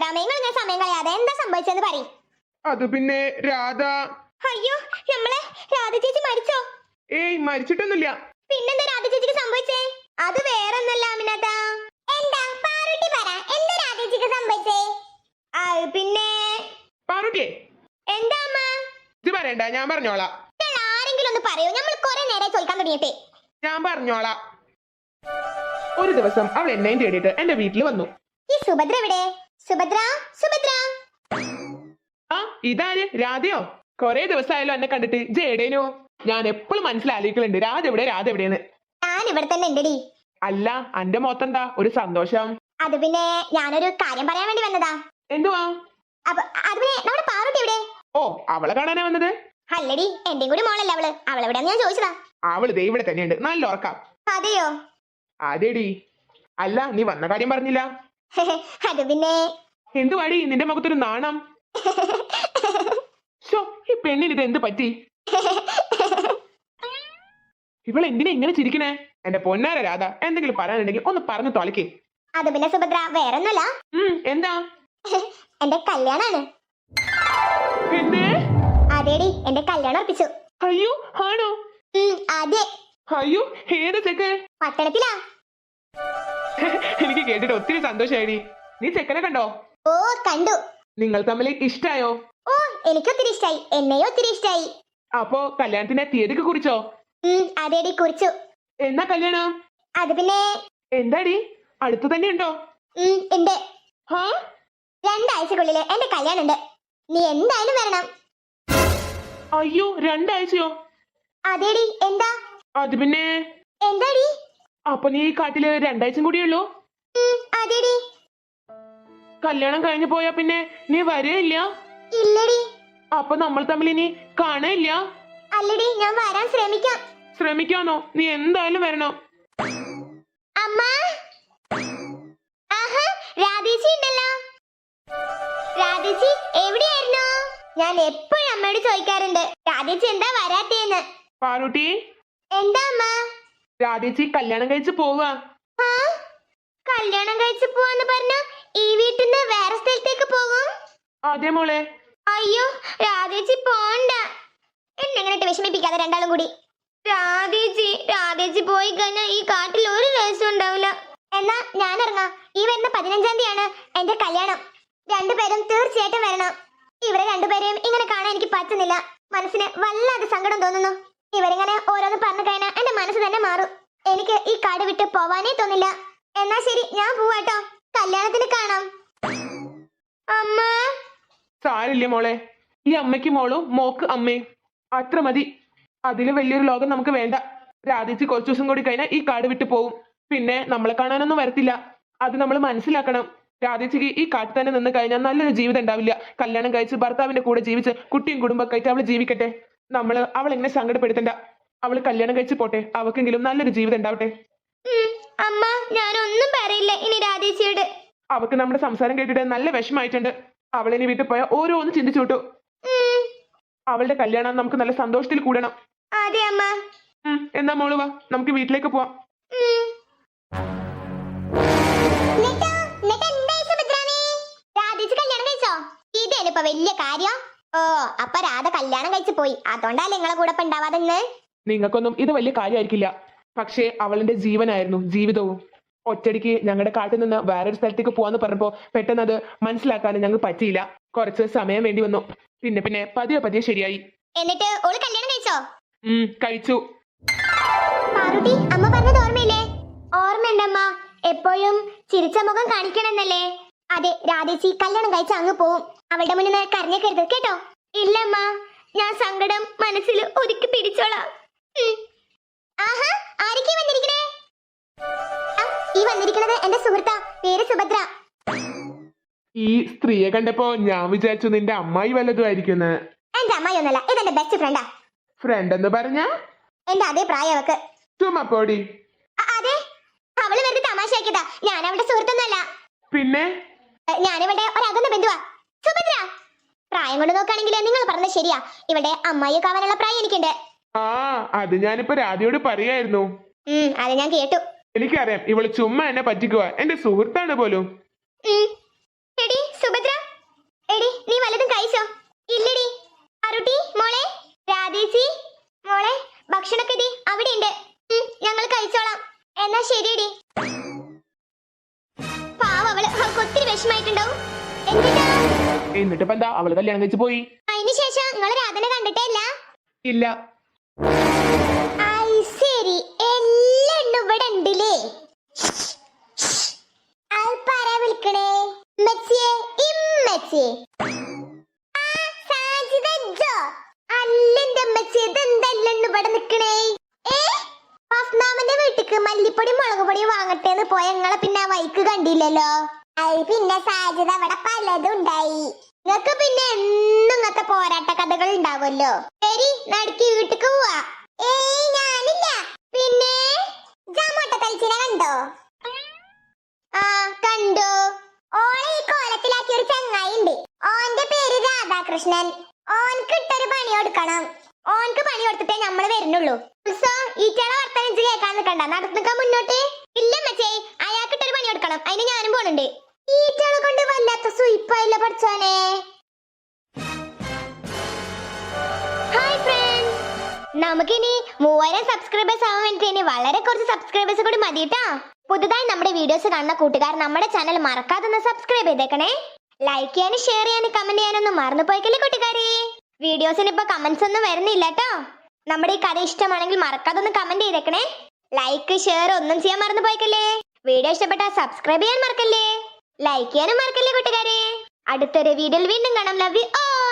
സുഭദ്രാമ, നിങ്ങൾ സമയം കളയാതെ എന്താ സംഭവിച്ചെന്ന് പറയും. അത് പിന്നെ രാധ. അയ്യോ, നമ്മളെ രാധ ചേച്ചി മരിച്ചോ? ഏയ്, മരിച്ചിട്ടൊന്നുമില്ല. പിന്നെന്താ രാധ ചേച്ചിക്ക് സംഭവിച്ചേ? അത് വേറൊന്നല്ല അമിനത. എന്താ പാറുട്ടി പറ, എന്താ രാധ ചേച്ചിക്ക് സംഭവിച്ചേ? പിന്നെ പാറുട്ടിയെ, എന്താ അമ്മ? ഇത് പറയണ്ട, ഞാൻ പറഞ്ഞോളാം. ആരെങ്കിലും ഒന്ന് പറയൂ, നമ്മൾ കുറെ നേരെ ചോദിക്കാൻ തുടങ്ങിയിട്ടേ. ഞാൻ പറഞ്ഞോളാം. ഒരു ദിവസം അവൾ എന്നെയും തേടിയിട്ട് എന്റെ വീട്ടിൽ വന്നു. ഈ സുഭദ്ര എവിടെ? സുഭദ്ര, സുഭദ്ര. ആ, ഇതാര്? രാധയോ? കൊറേ ദിവസമായാലോ എന്നെ കണ്ടിട്ട്. ജേടേനോ? ഞാൻ എപ്പോഴും മനസ്സിലാലോചിക്കലുണ്ട്, രാധ എവിടെ, രാധ എവിടെയെന്ന്. ഞാൻ ഇവിടെ തന്നെ ഉണ്ടടി. അല്ല, അന്റെ മൊത്തെന്താ ഒരു സന്തോഷം? അത് പിന്നെ ഞാനൊരു കാര്യം പറയാൻ വേണ്ടി വന്നതാ. എന്തുവാ? അത് പിന്നെ നമ്മുടെ പാറുട്ടി എവിടെ? ഓ, അവളെ കാണാനാ വന്നത്? അല്ലടി, എന്റെയും കൂടി മോളല്ല അവള്. അവളെവിടെയാന്ന് ഞാൻ ചോദിച്ചതാ. അവള് ദേ ഇവിടെ തന്നെയുണ്ട്, നല്ല ഉറക്കാം. അതെയോ? അതേടി. അല്ല, നീ വന്ന കാര്യം പറഞ്ഞില്ല. അത് പിന്നെ എന്തുവാടി നിന്റെ മുഖത്തൊരു നാണം? ഈ പെണ്ണിന് ഇത് എന്ത് പറ്റി? ഇവൾ എന്തിനാ ഇങ്ങനെ ചിരിക്കണേ? എന്റെ പൊന്നാര രാധ, എന്തെങ്കിലും പറയാനുണ്ടെങ്കിൽ ഒന്ന് പറഞ്ഞു തോലക്കേ. അത് പിന്നെ സുഭദ്ര വേറൊന്നുമല്ല. എന്താ? എന്റെ കല്യാണാണ്. എന്തേ? അതേടി, എന്റെ കല്യാണം ഉറപ്പിച്ചു. അയ്യോ, ആണോ? അതെ. അയ്യോ, ഏത് ചെക്ക്? പട്ടണത്തിലാ. എനിക്ക് കേട്ടിട്ട് ഒത്തിരി സന്തോഷായി. നീ ചെക്കനെ കണ്ടോ? ഓ, കണ്ടു. നിങ്ങൾ തമ്മിൽ ഇഷ്ടായോ? ഓ, എനിക്കൊത്തിരി ഇഷ്ടായി, എന്നെയും ഒത്തിരി ഇഷ്ടായി. അപ്പോ കല്യാണത്തിന്റെ തീയതിക്ക് കുറിച്ചോ? അതേടി, കുറിച്ചു. എന്നാ കല്യാണം? അത് പിന്നെ എന്താടി, അടുത്തു തന്നെ ഉണ്ടോ? ഉണ്ട്. 2 ആഴ്ചക്കുള്ളില് എന്റെ കല്യാണം ഉണ്ട്. നീ എന്തായാലും വരണം. അയ്യോ, 2 ആഴ്ചയോ? അതേടി. എന്താ? അത് പിന്നെ എന്താടി? അപ്പൊ നീ ഈ കാട്ടില് 2 ആഴ്ച കൂടിയുള്ളൂ? അതേടി. കല്യാണം കഴിഞ്ഞു പോയാ പിന്നെ നീ വരില്ല? ഇല്ലടി. അപ്പൊ നമ്മൾ തമ്മിൽ ഇനി കാണാനില്ല? അല്ലടി, ഞാൻ വരാൻ ശ്രമിക്കാം. ശ്രമിക്കാനോ? നീ എന്തായാലും വരണം. അമ്മ, ആഹാ, രാധേച്ചി ഉണ്ടല്ലോ. രാധേച്ചി എവിടെയായിരുന്നു? ഞാൻ എപ്പോഴും അമ്മയോട് ചോദിക്കാറുണ്ട്, രാധേച്ചി എന്താ വരാത്തേന്ന്. പാറുട്ടി. എന്താ അമ്മ? രാധേച്ചി കല്യാണം കഴിച്ച് പോവാ. കല്യാണം കഴിച്ച് പോവാന്ന് പറഞ്ഞ ഈ വീട്ടിൽ നിന്ന് വേറെ സ്ഥലത്തേക്ക് പോകും? അതെ മോളെ. അയ്യോ, രാധേച്ചി പോണ്ട. എന്നെങ്ങനെ വിഷമിപ്പിക്കാതെ രണ്ടാളും കൂടി. രാധേച്ചി പോയി കഴിഞ്ഞാൽ ഈ കാട്ടിൽ ഒരു രസം ഉണ്ടാവില്ല. എന്നാ ഞാൻ ഇറങ്ങാം. ഈ വരുന്ന 15-ാം തീയതിയാണ് എന്റെ കല്യാണം. രണ്ടുപേരും തീർച്ചയായിട്ടും വരണം. ഇവരെ രണ്ടുപേരെയും ഇങ്ങനെ കാണാൻ എനിക്ക് പറ്റുന്നില്ല. മനസ്സിന് വല്ലാതെ സങ്കടം തോന്നുന്നു. ഇവരിങ്ങനെ ഓരോന്ന് പറഞ്ഞു കഴിഞ്ഞാൽ എന്റെ മനസ്സ് തന്നെ മാറും. എനിക്ക് ഈ കാട് വിട്ട് പോവാനേ തോന്നില്ല. എന്നാ ശരി, ഞാൻ പോവാട്ടോ. കല്യാണത്തിന് കാണാം. അമ്മ. സാരില്ല മോളെ, ഈ അമ്മയ്ക്ക് മോളും മോക്ക് അമ്മയും അത്ര മതി. അതില് വലിയൊരു ലോകം നമുക്ക് വേണ്ട. രാധേച്ചി കുറച്ചു ദിവസം കൂടി കഴിഞ്ഞാൽ ഈ കാട് വിട്ടു പോവും. പിന്നെ നമ്മളെ കാണാനൊന്നും വരത്തില്ല. അത് നമ്മൾ മനസ്സിലാക്കണം. രാധേച്ചിക്ക് ഈ കാട്ടിൽ തന്നെ നിന്ന് കഴിഞ്ഞാൽ നല്ലൊരു ജീവിതം ഉണ്ടാവില്ല. കല്യാണം കഴിച്ച് ഭർത്താവിന്റെ കൂടെ ജീവിച്ച് കുട്ടിയും കുടുംബമൊക്കെ ആയിട്ട് അവള് ജീവിക്കട്ടെ. അവളെങ്ങനെ സങ്കടപ്പെടുത്തണ്ട. അവള് കല്യാണം കഴിച്ച് പോട്ടെ. അവക്കെങ്കിലും നല്ലൊരു ജീവിതം ഉണ്ടാവട്ടെ. അമ്മ, ഞാനൊന്നും പറയില്ല ഇനി രാധേച്ചിയോട്. അവക്ക് നമ്മുടെ സംസാരം കേട്ടിട്ട് നല്ല വിഷമായിട്ടുണ്ട്. അവളിനി വീട്ടിൽ പോയാൽ ഓരോന്ന് ചിന്തിച്ചു വിട്ടു. അവളുടെ കല്യാണം നമുക്ക് നല്ല സന്തോഷത്തിൽ കൂടണം. അതെ അമ്മ. എന്നാ മോള് വാ, നമുക്ക് വീട്ടിലേക്ക് പോവാം. ഇതേനിപ്പോ വലിയ കാര്യം. ഓ, അപ്പൊ രാധ കല്യാണം കഴിച്ചു പോയി, അതുകൊണ്ടല്ലേ നിങ്ങളെ കൂടെ ഉണ്ടാവാതെ? നിങ്ങൾക്കൊന്നും ഇത് വലിയ കാര്യമായിരിക്കില്ല. പക്ഷേ അവളുടെ ജീവനായിരുന്നു, ജീവിതവും. ഒറ്റടിക്ക് ഞങ്ങളുടെ കാട്ടിൽ നിന്ന് വേറൊരു സ്ഥലത്തേക്ക് പോവാന്ന് പറഞ്ഞപ്പോ പെട്ടെന്ന് അത് മനസ്സിലാക്കാനും ഞങ്ങൾക്ക് പറ്റിയില്ല. കുറച്ച് സമയം വേണ്ടി വന്നു. പിന്നെ പതിയെ ശരിയായി. എന്നിട്ട് ഓള് കല്യാണം കഴിച്ചോ? കഴിച്ചു. പാറുട്ടി, അമ്മ പറഞ്ഞത് ഓർമ്മയില്ലേ? ഓർമ്മയുണ്ടമ്മ. എപ്പോഴും ചിരിച്ച മുഖം കാണിക്കണമെന്നല്ലേ? അതെ, രാധേച്ചി കല്യാണം കഴിച്ച അങ്ങ് പോവും. അവളുടെ മുന്നിൽ കരഞ്ഞേക്കരുത് കേട്ടോ. ഇല്ലമ്മ, ഞാൻ സങ്കടം മനസ്സിൽ ഒതുക്കി പിടിച്ചോളാം. ആഹാ, ആരൊക്കെ വന്നിരിക്കണേ? ഈ വന്നിരിക്കുന്നത് എന്റെ സുഹൃത്താ, പേര് സുഭദ്ര. ഈ സ്ത്രീയെ കണ്ടപ്പോ ഞാൻ വിചാരിച്ചു നിന്റെ അമ്മായി വല്ലതും ആയിരിക്കും. എന്റെ അമ്മായി ഒന്നല്ല, ഇതെന്റെ ബെസ്റ്റ് ഫ്രണ്ടാ. ഫ്രണ്ട് എന്ന് പറഞ്ഞ? എന്റെ അതേ പ്രായം അവക്ക്. ചുമപ്പോടി. അതെ, അവള് വെറുതെ തമാശയാക്കിയതാ. ഞാൻ അവളുടെ സുഹൃത്തൊന്നല്ല. പിന്നെ ഞാനിവിടെ ഒരകന്ന ബന്ധുവാ. സുഭദ്ര, പ്രായം കൊണ്ട് നോക്കുകയാണെങ്കിൽ നിങ്ങൾ പറഞ്ഞത് ശരിയാ. ഇവിടെ അമ്മായിയൊക്കെ ആവാനുള്ള പ്രായം എനിക്കുണ്ട്. അത് ഞാനിപ്പോ രാധയോട് പറയായിരുന്നു. അത് ഞാൻ കേട്ടു. എനിക്കറിയാം, ഇവള് ചുമ്മാ എന്നെ പറ്റിക്കുവാ. എന്റെ സുഹൃത്താണ് പോലും. എടി സുഭദ്ര, നീ വല്ലതും കഴിച്ചോ? ഇല്ലടി. അരുട്ടി മോളെ, രാധേച്ചി മോളെ, ഭക്ഷണൊക്കെ ദേ അവിടെ ഉണ്ട്. ഞങ്ങൾ കഴിച്ചോളാം. എന്നാ ശരിയടി. പാവ അവള്, അവൾക്ക് ഒത്തിരി വിഷമായിട്ടുണ്ടാവും. എന്നിട്ടാ എന്നിട്ടിപ്പോ എന്താ, അവള് കല്യാണം കഴിച്ച് പോയി. അതിന് ശേഷം നിങ്ങൾ രാധനെ കണ്ടിട്ടേ ഇല്ല? ഇല്ല. ശരി, എല്ലാം ഇവിടെ ഉണ്ടല്ലേ. ആൾപ്പാരാ വിളിക്കണേ? ഇമ്മച്ചിയെ, ഇമ്മച്ചിയെ. അല്ലെന്റെ അമ്മച്ചിയെ, ഇതെന്തല്ലെന്ന് ഇവിടെ നിക്കണേ? ഫസ്നാമന്റെ വീട്ടിക്ക് മല്ലിപ്പൊടി മുളക് പൊടി വാങ്ങട്ടേന്ന് പോയ നിങ്ങളെ പിന്നെ ആ വൈക്ക് കണ്ടില്ലല്ലോ. പിന്നെ സാധ്യത അവിടെ പലതും ഉണ്ടായി. നിങ്ങക്ക് പിന്നെ എന്നും ഇങ്ങനത്തെ പോരാട്ട കഥകൾ ഉണ്ടാവുമല്ലോ. ശരി, നടുക്കി വീട്ടിക്ക് പോവാ. ഏയ് ഞാനില്ല. പിന്നെ ജാമോട്ട തൽച്ചിനെ കണ്ടോ? ആ കണ്ടു. ഓളെ ഈ കോലത്തിലാക്കിയ ഒരു ചങ്ങായി ഉണ്ട്. ഓന്റെ പേര് രാധാകൃഷ്ണൻ. ഓൻക്ക് ഇട്ടൊരു പണി കൊടുക്കണം. ഓൻക്ക് പണി കൊടുത്തിട്ടേ നമ്മള് വരുന്നുള്ളൂ. ഈറ്റളെ വർത്തനം കേൾക്കാൻ നിൽക്കണ്ട, നടന്നിക്കാൻ മുന്നോട്ട്. ഇല്ല മച്ചേ, അയാൾക്കിട്ടൊരു പണി കൊടുക്കണം. അതിന് ഞാനും പോണുണ്ട്. ഈറ്റളെ കൊണ്ട് വല്ലാത്ത സുയിപ്പായില്ല പഠിച്ചോനെ. ഹായ് ഫ്രണ്ട്സ്, നമുക്കിനി 3000 സബ്സ്ക്രൈബേഴ്സ് ആവാൻ വേണ്ടി ഇനി വളരെ കുറച്ച് സബ്സ്ക്രൈബേഴ്സ് കൂടി മതിട്ടാ. പുതുതായി നമ്മുടെ വീഡിയോസ് കാണുന്ന കൂട്ടുകാർ നമ്മുടെ ചാനൽ മറക്കാതെ ഒന്ന് സബ്സ്ക്രൈബ് ചെയ്തേക്കണേ. ലൈക്ക് ചെയ്യാനും ഷെയർ ചെയ്യാനും കമന്റ് ചെയ്യാനൊന്നും മറന്നു പോയിക്കല്ലേ കൂട്ടുകാരെ. വീഡിയോസിന് ഇപ്പൊ കമന്റ്സ് ഒന്നും വരുന്നില്ല കേട്ടോ. നമ്മുടെ ഈ കഥ ഇഷ്ടമാണെങ്കിൽ മറക്കാതെ ഒന്ന് കമന്റ് ചെയ്തേക്കണേ. ലൈക്ക് ഷെയർ ഒന്നും ചെയ്യാൻ മറന്നു പോയിക്കല്ലേ. വീഡിയോ ഇഷ്ടപ്പെട്ടാൽ സബ്സ്ക്രൈബ് ചെയ്യാൻ മറക്കല്ലേ. ലൈക്ക് ചെയ്യാനും മറക്കല്ലേ കൂട്ടുകാരെ. അടുത്തൊരു വീഡിയോയിൽ വീണ്ടും കാണാം. Love you all.